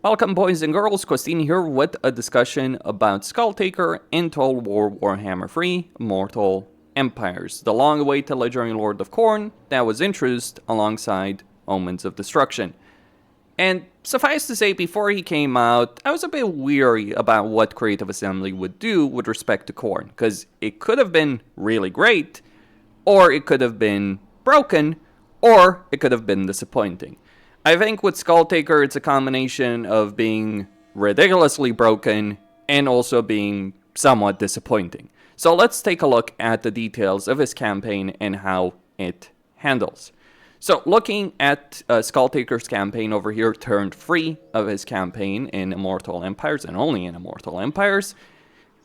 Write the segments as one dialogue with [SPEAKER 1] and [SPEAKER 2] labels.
[SPEAKER 1] Welcome boys and girls, Christine here with a discussion about Skulltaker in Total War Warhammer 3 Immortal Empires, the long-awaited legendary Lord of Khorne that was introduced alongside Omens of Destruction. And suffice to say, before he came out, I was a bit weary about what Creative Assembly would do with respect to Khorne, because it could have been really great, or it could have been broken, or it could have been disappointing. I think with Skulltaker, it's a combination of being ridiculously broken and also being somewhat disappointing. So let's take a look at the details of his campaign and how it handles. So looking at Skulltaker's campaign over here, turn 3 of his campaign in Immortal Empires, and only in Immortal Empires,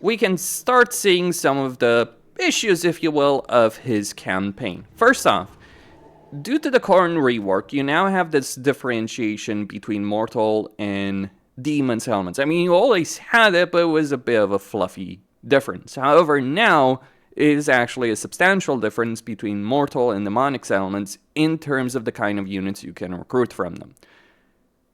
[SPEAKER 1] we can start seeing some of the issues, if you will, of his campaign. First off, due to the Khorne rework, you now have this differentiation between mortal and demon elements. I mean, you always had it, but it was a bit of a fluffy difference. However, now it is actually a substantial difference between mortal and demonic elements in terms of the kind of units you can recruit from them.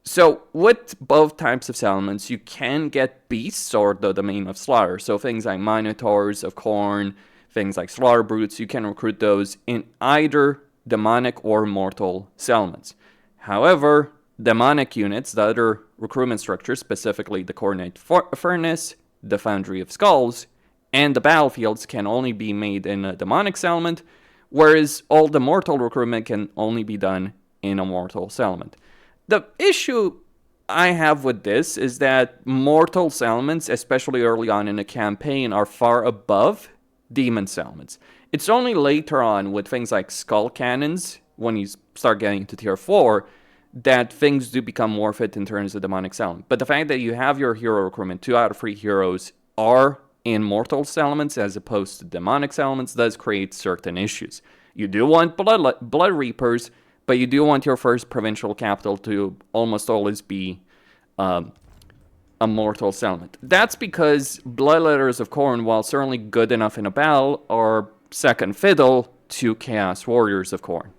[SPEAKER 1] So, with both types of elements, you can get beasts or the domain of slaughter. So things like minotaurs of Khorne, things like slaughter brutes, you can recruit those in either demonic or mortal elements. However, demonic units, the other recruitment structures, specifically the Coordinate Furnace, the Foundry of Skulls, and the battlefields can only be made in a demonic element, whereas all the mortal recruitment can only be done in a mortal element. The issue I have with this is that mortal elements, especially early on in a campaign, are far above demon elements. It's only later on with things like skull cannons, when you start getting to tier 4, that things do become more fit in terms of demonic element. But the fact that you have your hero recruitment, 2 out of 3 heroes are in mortal elements as opposed to demonic elements does create certain issues. You do want blood reapers, but you do want your first provincial capital to almost always be a mortal element. That's because Bloodletters of Khorne, while certainly good enough in a battle, are second fiddle to Chaos Warriors of Khorne.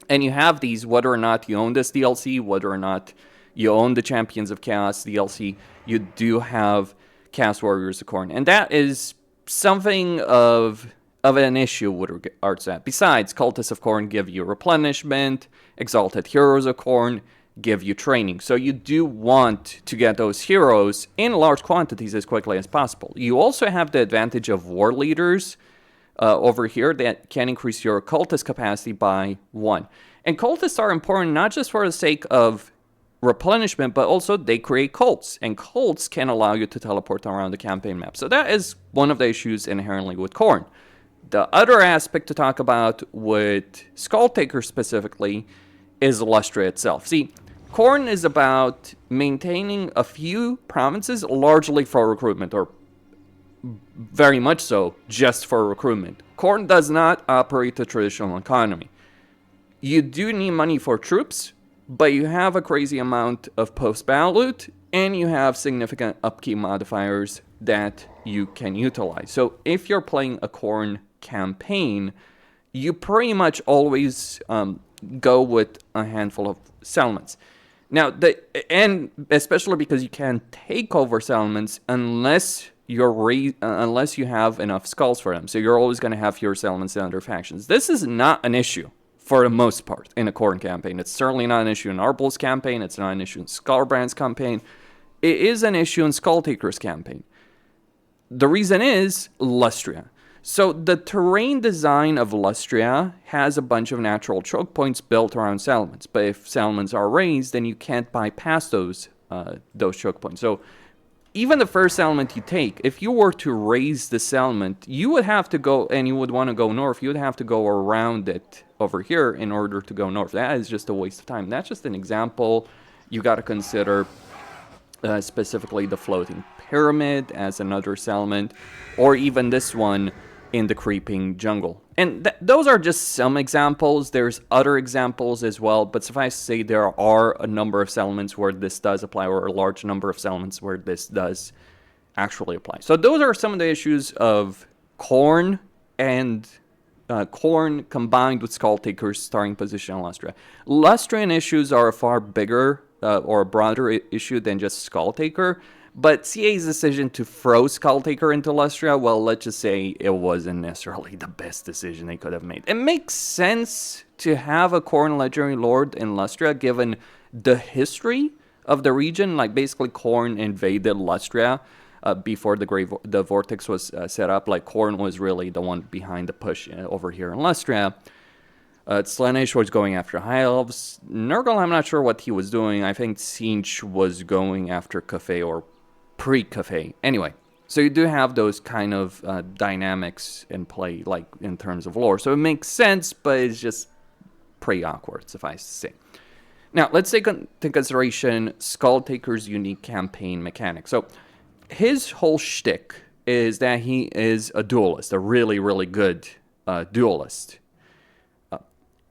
[SPEAKER 1] And you have these, whether or not you own this DLC, whether or not you own the Champions of Chaos DLC, you do have Chaos Warriors of Khorne. And that is something of an issue with regards to that. Besides, Cultists of Khorne give you replenishment, Exalted Heroes of Khorne give you training. So you do want to get those heroes in large quantities as quickly as possible. You also have the advantage of War Leaders over here that can increase your cultist capacity by 1. And cultists are important not just for the sake of replenishment, but also they create cults, and cults can allow you to teleport around the campaign map. So that is one of the issues inherently with Khorne. The other aspect to talk about with Skulltaker specifically is Lustria itself. See, Khorne is about maintaining a few provinces largely for recruitment, or very much so just for recruitment. Khorne does not operate a traditional economy. You do need money for troops, but you have a crazy amount of post-battle loot, and you have significant upkeep modifiers that you can utilize. So if you're playing a Khorne campaign, you pretty much always go with a handful of settlements. Now, and especially because you can't take over settlements unless unless you have enough skulls for them. So you're always going to have fewer settlements in other factions. This is not an issue for the most part in a Khorne campaign. It's certainly not an issue in Arbaal's campaign. It's not an issue in Skarbrand's campaign. It is an issue in Skulltaker's campaign. The reason is Lustria. So the terrain design of Lustria has a bunch of natural choke points built around settlements. But if settlements are raised, then you can't bypass those choke points. So even the first settlement you take, if you were to raise the settlement, you would have to go, and you would want to go north, you would have to go around it over here in order to go north. That is just a waste of time. That's just an example. You got to consider specifically the floating pyramid as another settlement, or even this one in the creeping jungle. And those are just some examples. There's other examples as well, but suffice to say there are a number of settlements where this does apply, or a large number of settlements where this does actually apply. So those are some of the issues of Khorne and Khorne combined with Skulltaker's starting position in Lustria. Lustrian issues are far bigger or a broader issue than just Skulltaker. But CA's decision to throw Skulltaker into Lustria, well, let's just say it wasn't necessarily the best decision they could have made. It makes sense to have a Khorne Legendary Lord in Lustria, given the history of the region. Like, basically, Khorne invaded Lustria before the Vortex was set up. Like, Khorne was really the one behind the push over here in Lustria. Slaanesh was going after High Elves. Nurgle, I'm not sure what he was doing. I think Tzeentch was going after Cafe or pre-Cafe. Anyway, so you do have those kind of dynamics in play, like in terms of lore. So it makes sense, but it's just pretty awkward, suffice to say. Now, let's take into consideration Skulltaker's unique campaign mechanic. So his whole shtick is that he is a duelist, a really, really good duelist.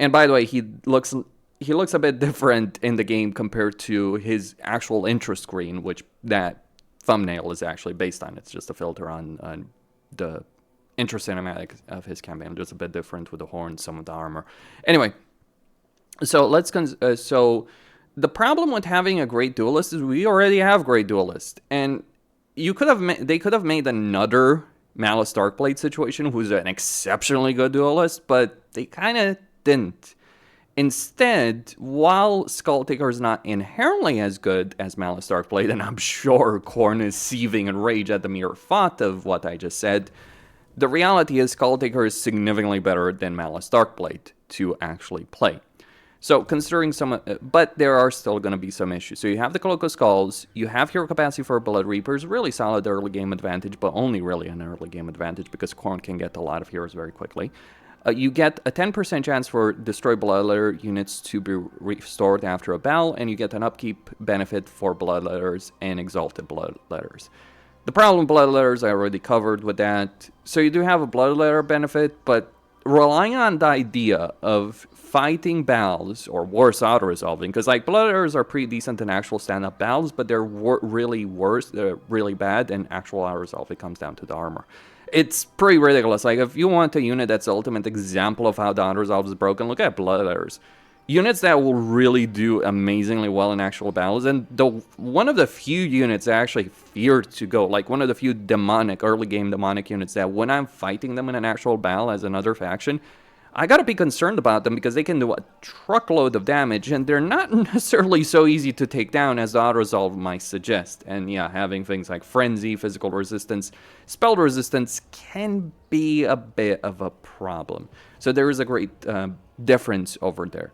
[SPEAKER 1] And by the way, he looks a bit different in the game compared to his actual intro screen, which that thumbnail is actually based on. It's just a filter on the intro cinematic of his campaign, just a bit different with the horns, some of the armor. Anyway, so so the problem with having a great duelist is we already have great duelists, and they could have made another Malice Darkblade situation, who's an exceptionally good duelist, but they kind of didn't. Instead, while Skulltaker is not inherently as good as Malice Darkblade, and I'm sure Khorne is seething in rage at the mere thought of what I just said, the reality is Skulltaker is significantly better than Malice Darkblade to actually play. So considering but there are still going to be some issues. So you have the Cloak of Skulls, you have hero capacity for Blood Reapers, really solid early game advantage, but only really an early game advantage because Khorne can get a lot of heroes very quickly. You get a 10% chance for Destroy Bloodletter units to be restored after a battle, and you get an upkeep benefit for Bloodletters and Exalted Bloodletters. The problem with Bloodletters, I already covered with that. So you do have a Bloodletter benefit, but relying on the idea of fighting battles, or worse, auto-resolving, because like Bloodletters are pretty decent in actual stand-up battles, but they're really bad in actual auto-resolve. It comes down to the armor. It's pretty ridiculous. Like, if you want a unit that's the ultimate example of how the auto-resolve is broken, look at Bloodletters. Units that will really do amazingly well in actual battles, and one of the few units I actually feared to go, like one of the few early game demonic units that when I'm fighting them in an actual battle as another faction, I gotta be concerned about them because they can do a truckload of damage, and they're not necessarily so easy to take down as the auto-resolve might suggest. And yeah, having things like Frenzy, Physical Resistance, Spell Resistance can be a bit of a problem. So there is a great difference over there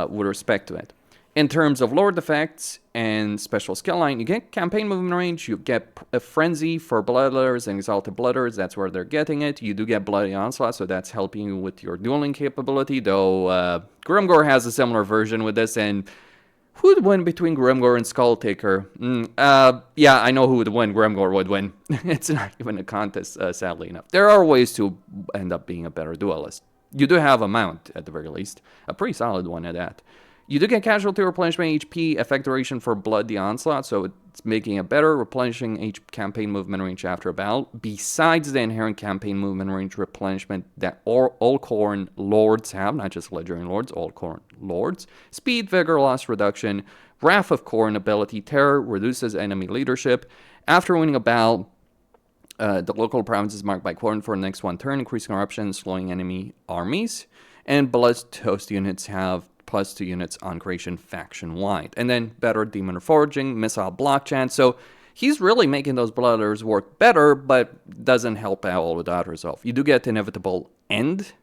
[SPEAKER 1] with respect to it. In terms of Lord effects and special skill line, you get campaign movement range, you get a Frenzy for Bloodletters and Exalted Bloodletters, that's where they're getting it. You do get Bloody Onslaught, so that's helping you with your dueling capability, though Grimgor has a similar version with this, and who would win between Grimgor and Skulltaker? Yeah, I know who would win. Grimgor would win. It's not even a contest, sadly enough. There are ways to end up being a better duelist. You do have a mount, at the very least. A pretty solid one at that. You do get casualty replenishment HP, effect duration for Bloody Onslaught, so it's making it better, replenishing campaign movement range after a battle, besides the inherent campaign movement range replenishment that all Khorne Lords have, not just Legendary Lords, all Khorne Lords. Speed, Vigor Loss Reduction, Wrath of Khorne ability, Terror, reduces enemy leadership. After winning a battle, the local province is marked by Khorne for the next one turn, increasing corruption and slowing enemy armies. And Bloodtoast units have +2 units on creation faction-wide. And then better Demon Forging, Missile Block Chance. So he's really making those Bloodletters work better, but doesn't help at all with auto-resolve. You do get Inevitable End,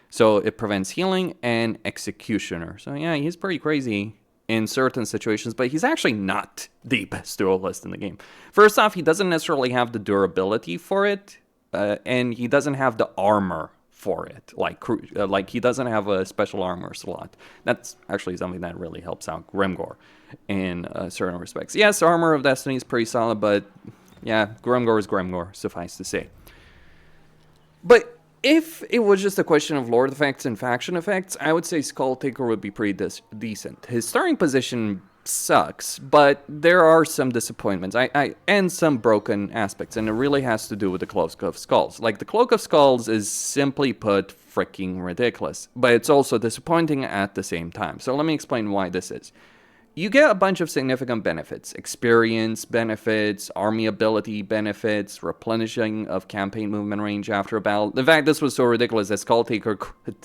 [SPEAKER 1] so it prevents healing, and Executioner. So yeah, he's pretty crazy in certain situations, but he's actually not the best duelist in the game. First off, he doesn't necessarily have the durability for it, and he doesn't have the armor for it, like he doesn't have a special armor slot. That's actually something that really helps out Grimgor in certain respects. Yes, Armor of Destiny is pretty solid, but yeah, Grimgor is Grimgor, suffice to say. But if it was just a question of Lord effects and faction effects, I would say Skulltaker would be pretty decent. His starting position sucks, but there are some disappointments and some broken aspects, and it really has to do with the Cloak of Skulls. Like, the Cloak of Skulls is, simply put, freaking ridiculous, but it's also disappointing at the same time. So let me explain why this is. you get a bunch of significant benefits. Experience benefits, army ability benefits, replenishing of campaign movement range after a battle. In fact, this was so ridiculous that Skulltaker could...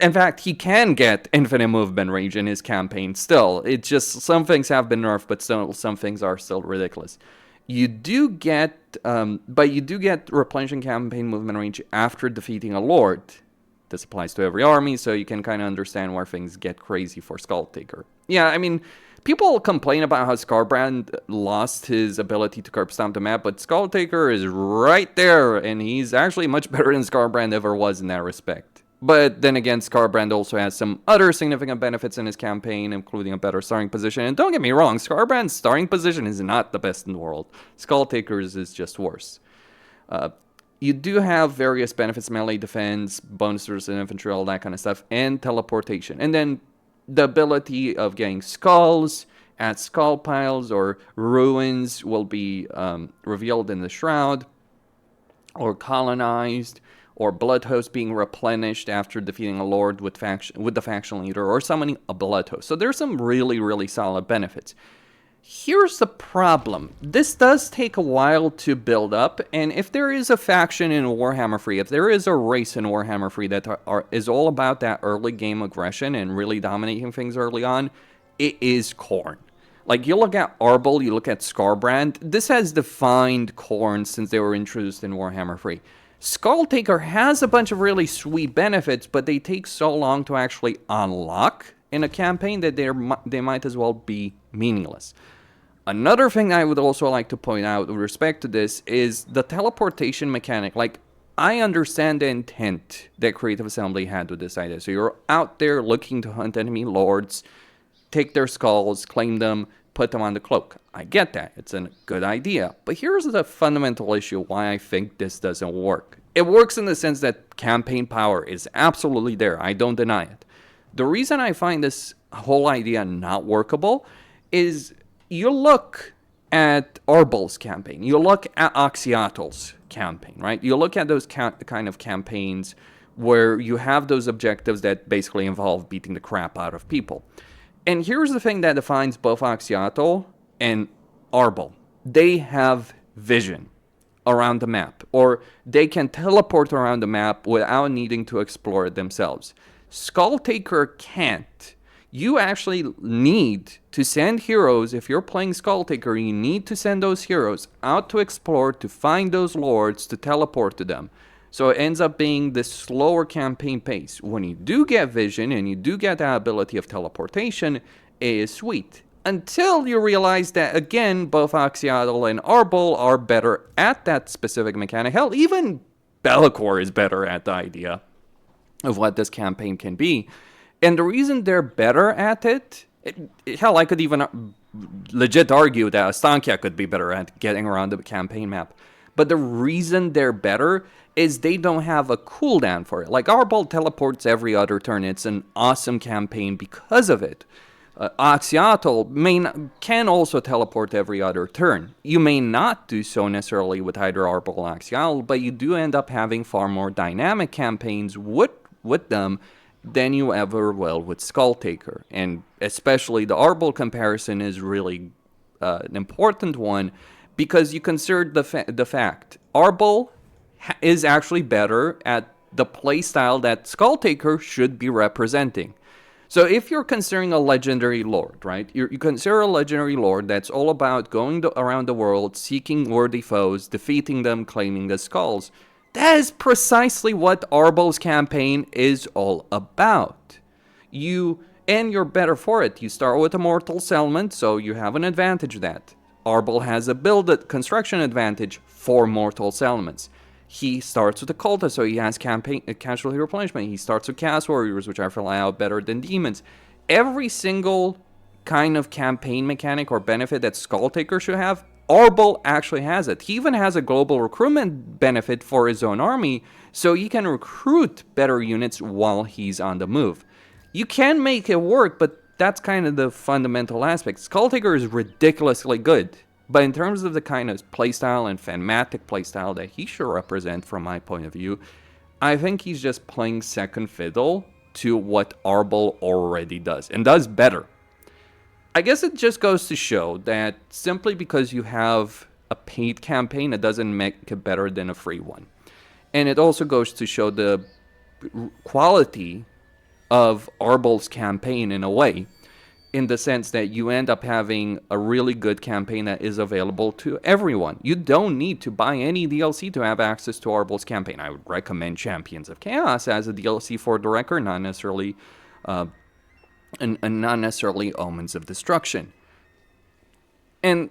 [SPEAKER 1] In fact, he can get infinite movement range in his campaign still. It's just some things have been nerfed, but still some things are still ridiculous. You do get, but you do get replenishing campaign movement range after defeating a lord. This applies to every army, so you can kind of understand where things get crazy for Skulltaker. Yeah, I mean, people complain about how Skarbrand lost his ability to curb stomp the map, but Skulltaker is right there, and he's actually much better than Skarbrand ever was in that respect. But then again, Skarbrand also has some other significant benefits in his campaign, including a better starting position. And don't get me wrong, Skarbrand's starting position is not the best in the world. Skulltaker's is just worse. You do have various benefits, melee defense, bonuses in infantry, all that kind of stuff, and teleportation. And then the ability of getting skulls at skull piles or ruins will be revealed in the shroud, or colonized, or blood host being replenished after defeating a lord with the faction leader, or summoning a blood host. So there's some really, really solid benefits. Here's the problem. This does take a while to build up, and if there is a faction in Warhammer 3, if there is a race in Warhammer 3 that is all about that early game aggression and really dominating things early on, it is Khorne. Like, you look at Arbaal, you look at Skarbrand, this has defined Khorne since they were introduced in Warhammer 3. Skulltaker has a bunch of really sweet benefits, but they take so long to actually unlock in a campaign that they might as well be meaningless. Another thing I would also like to point out with respect to this is the teleportation mechanic. Like, I understand the intent that Creative Assembly had with this idea. So you're out there looking to hunt enemy lords, take their skulls, claim them, put them on the cloak. I get that. It's a good idea. But here's the fundamental issue why I think this doesn't work. It works in the sense that campaign power is absolutely there. I don't deny it. The reason I find this whole idea not workable is you look at Arbaal's campaign, you look at Oxyatl's campaign, right? You look at those kind of campaigns where you have those objectives that basically involve beating the crap out of people. And here's the thing that defines both Oxyatl and Arbaal. They have vision around the map, or they can teleport around the map without needing to explore it themselves. Skulltaker can't. You actually need to send heroes. If you're playing Skulltaker, you need to send those heroes out to explore, to find those lords, to teleport to them. So it ends up being this slower campaign pace. When you do get vision and you do get the ability of teleportation, it is sweet. Until you realize that, again, both Oxyatl and Arbaal are better at that specific mechanic. Hell, even Be'lakor is better at the idea of what this campaign can be. And the reason they're better at it, hell, I could even legit argue that Astankia could be better at getting around the campaign map. But the reason they're better is they don't have a cooldown for it. Like, Arbaal teleports every other turn. It's an awesome campaign because of it. Oxyatl can also teleport every other turn. You may not do so necessarily with either Arbaal or Oxyatl, but you do end up having far more dynamic campaigns with them than you ever will with Skulltaker. And especially the Arbaal comparison is really an important one, because you consider the fact Arbaal is actually better at the playstyle that Skulltaker should be representing. So if you're considering a legendary lord, right? You consider a legendary lord that's all about going around the world, seeking worthy foes, defeating them, claiming the skulls. That is precisely what Arbaal's campaign is all about. And you're better for it. You start with Immortal settlement, so you have an advantage of that. Arbaal has a construction advantage for mortal settlements. He starts with a cultist, so he has casualty replenishment. He starts with Chaos Warriors, which are fly out better than demons. Every single kind of campaign mechanic or benefit that Skulltaker should have, Arbaal actually has it. He even has a global recruitment benefit for his own army, so he can recruit better units while he's on the move. You can make it work, but that's kind of the fundamental aspect. Skulltaker is ridiculously good. But in terms of the kind of playstyle and thematic playstyle that he should represent from my point of view, I think he's just playing second fiddle to what Arbaal already does, and does better. I guess it just goes to show that simply because you have a paid campaign, it doesn't make it better than a free one. And it also goes to show the quality of Arbaal's campaign in a way, in the sense that you end up having a really good campaign that is available to everyone. You don't need to buy any DLC to have access to Arbaal's campaign. I would recommend Champions of Chaos as a DLC for the record, not necessarily and not necessarily Omens of Destruction. And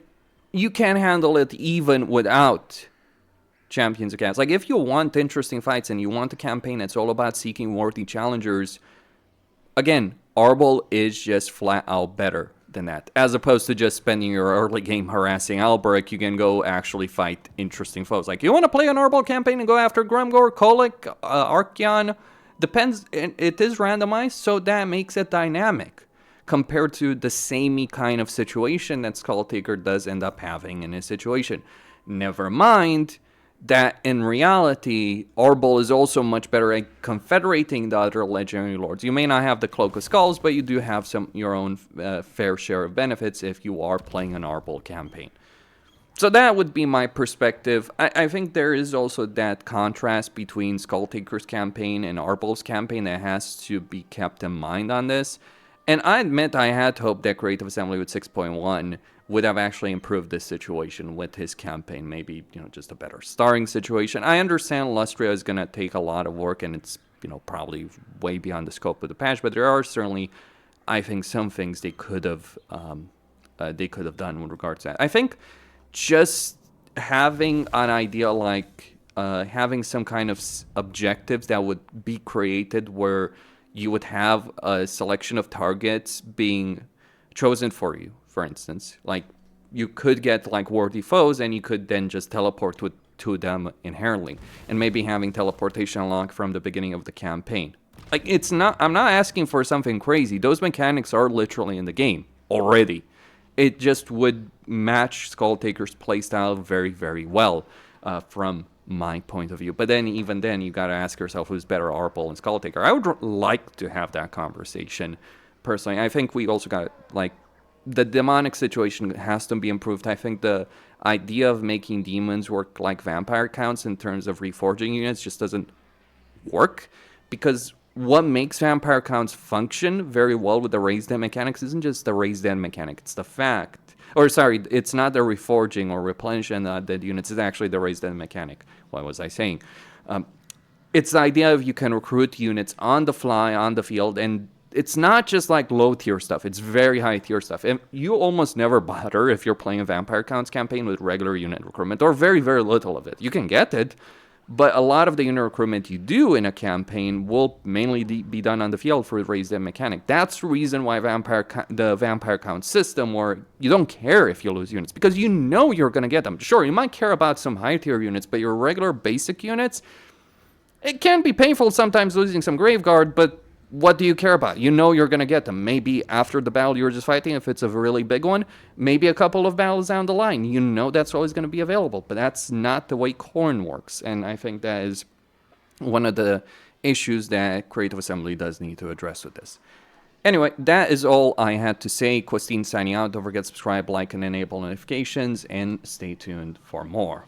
[SPEAKER 1] you can handle it even without Champions of Chaos. Like, if you want interesting fights and you want a campaign that's all about seeking worthy challengers, again, Arbaal is just flat out better than that. As opposed to just spending your early game harassing Albrecht, you can go actually fight interesting foes. Like, you want to play an Arbaal campaign and go after Grumgor, Kolic, Archeon? Depends, it is randomized, so that makes it dynamic compared to the samey kind of situation that Skulltaker does end up having in his situation. Never mind that in reality, Arbaal is also much better at confederating the other legendary lords. You may not have the Cloak of Skulls, but you do have your own fair share of benefits if you are playing an Arbaal campaign. So that would be my perspective. I think there is also that contrast between Skulltaker's campaign and Arbaal's campaign that has to be kept in mind on this. And I admit I had hoped that Creative Assembly with 6.1 would have actually improved this situation with his campaign. Maybe, just a better starring situation. I understand Lustria is going to take a lot of work and it's, probably way beyond the scope of the patch. But there are certainly, I think, some things they could have done with regards to that. I think just having an idea like having some kind of objectives that would be created where you would have a selection of targets being chosen for you, for instance. Like, you could get, like, worthy foes, and you could then just teleport to them inherently. And maybe having teleportation unlocked from the beginning of the campaign. Like, I'm not asking for something crazy. Those mechanics are literally in the game already. It just would match Skulltaker's playstyle very, very well from my point of view. But then, even then, you gotta ask yourself who's better, Arbaal and Skulltaker. I would like to have that conversation, personally. I think we also got, like, the demonic situation has to be improved. I think the idea of making demons work like vampire counts in terms of reforging units just doesn't work, because what makes vampire counts function very well with the raised dead mechanics isn't just the raised dead mechanic, it's the fact. It's not the reforging or replenishing dead units, it's actually the raised dead mechanic. What was I saying? It's the idea of you can recruit units on the fly, on the field, and it's not just like low tier stuff, it's very high tier stuff. And you almost never bother if you're playing a vampire counts campaign with regular unit recruitment, or very, very little of it. You can get it, but a lot of the unit recruitment you do in a campaign will mainly be done on the field for raised dead mechanic. That's the reason why the vampire count system, where you don't care if you lose units, because you know you're going to get them. Sure, you might care about some high tier units, but your regular basic units, it can be painful sometimes losing some Graveguard, but what do you care about? You know you're going to get them. Maybe after the battle you're just fighting, if it's a really big one, maybe a couple of battles down the line. You know that's always going to be available, but that's not the way Khorne works. And I think that is one of the issues that Creative Assembly does need to address with this. Anyway, that is all I had to say. Questine signing out. Don't forget to subscribe, like, and enable notifications, and stay tuned for more.